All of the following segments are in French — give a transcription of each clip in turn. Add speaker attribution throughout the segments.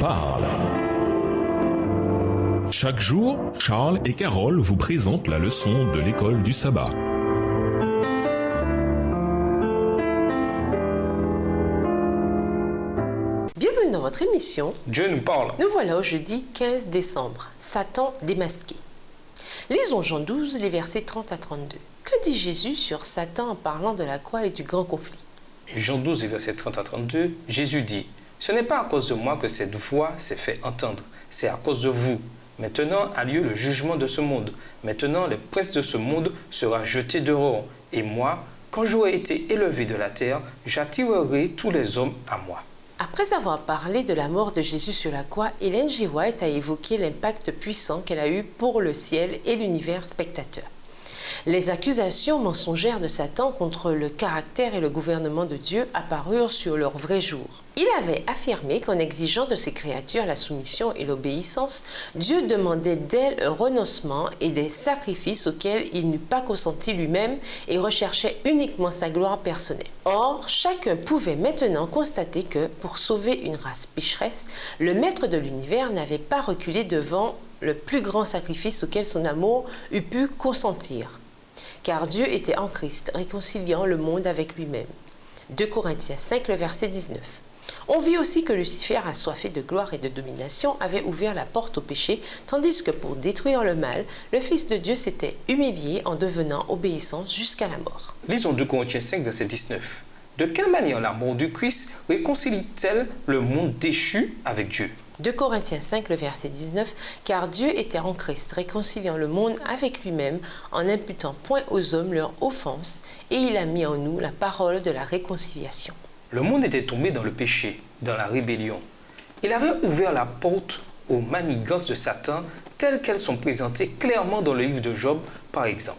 Speaker 1: parle. Chaque jour, Charles et Carole vous présentent la leçon de l'école du sabbat.
Speaker 2: Bienvenue dans votre émission
Speaker 3: Dieu nous parle.
Speaker 2: Nous voilà au jeudi 15 décembre, Satan démasqué. Lisons Jean 12, les versets 30 à 32. Que dit Jésus sur Satan en parlant de la croix et du grand conflit?
Speaker 3: Jean 12, les versets 30 à 32, Jésus dit: « Ce n'est pas à cause de moi que cette voix s'est fait entendre, c'est à cause de vous. Maintenant a lieu le jugement de ce monde. Maintenant le prince de ce monde sera jeté dehors. Et moi, quand j'aurai été élevé de la terre, j'attirerai tous les hommes à moi. »
Speaker 2: Après avoir parlé de la mort de Jésus sur la croix, Ellen G. White a évoqué l'impact puissant qu'elle a eu pour le ciel et l'univers spectateur. Les accusations mensongères de Satan contre le caractère et le gouvernement de Dieu apparurent sur leur vrai jour. Il avait affirmé qu'en exigeant de ses créatures la soumission et l'obéissance, Dieu demandait d'elles un renoncement et des sacrifices auxquels il n'eût pas consenti lui-même et recherchait uniquement sa gloire personnelle. Or, chacun pouvait maintenant constater que, pour sauver une race pécheresse, le maître de l'univers n'avait pas reculé devant le plus grand sacrifice auquel son amour eût pu consentir. Car Dieu était en Christ, réconciliant le monde avec lui-même. 2 Corinthiens 5, le verset 19. On vit aussi que Lucifer, assoiffé de gloire et de domination, avait ouvert la porte au péché, tandis que pour détruire le mal, le Fils de Dieu s'était humilié en devenant obéissant jusqu'à la mort.
Speaker 3: Lisons 2 Corinthiens 5, verset 19. De quelle manière la mort du Christ réconcilie-t-elle le monde déchu avec Dieu?
Speaker 2: 2 Corinthiens 5, le verset 19, « Car Dieu était en Christ, réconciliant le monde avec lui-même, en n'imputant point aux hommes leur offense, et il a mis en nous la parole de la réconciliation. »
Speaker 3: Le monde était tombé dans le péché, dans la rébellion. Il avait ouvert la porte aux manigances de Satan, telles qu'elles sont présentées clairement dans le livre de Job, par exemple.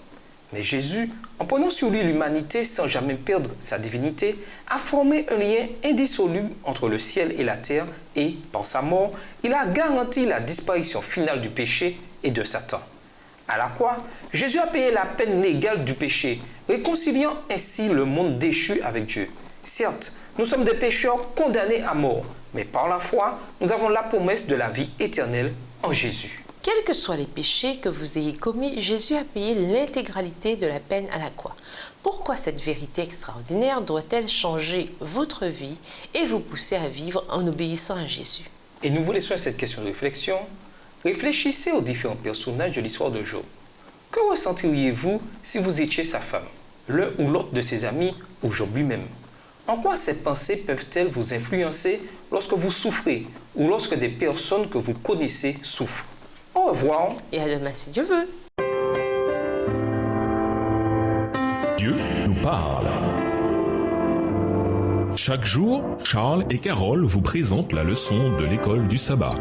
Speaker 3: Mais Jésus, en prenant sur lui l'humanité sans jamais perdre sa divinité, a formé un lien indissoluble entre le ciel et la terre et, par sa mort, il a garanti la disparition finale du péché et de Satan. À la croix, Jésus a payé la peine légale du péché, réconciliant ainsi le monde déchu avec Dieu. Certes, nous sommes des pécheurs condamnés à mort, mais par la foi, nous avons la promesse de la vie éternelle en Jésus.
Speaker 2: Quels que soient les péchés que vous ayez commis, Jésus a payé l'intégralité de la peine à la croix. Pourquoi cette vérité extraordinaire doit-elle changer votre vie et vous pousser à vivre en obéissant à Jésus?
Speaker 3: Et nous vous laissons à cette question de réflexion. Réfléchissez aux différents personnages de l'histoire de Job. Que ressentiriez-vous si vous étiez sa femme, l'un ou l'autre de ses amis ou Job lui-même? En quoi ces pensées peuvent-elles vous influencer lorsque vous souffrez ou lorsque des personnes que vous connaissez souffrent? Au revoir.
Speaker 2: Et à demain si Dieu veut.
Speaker 1: Dieu nous parle. Chaque jour, Charles et Carole vous présentent la leçon de l'école du sabbat.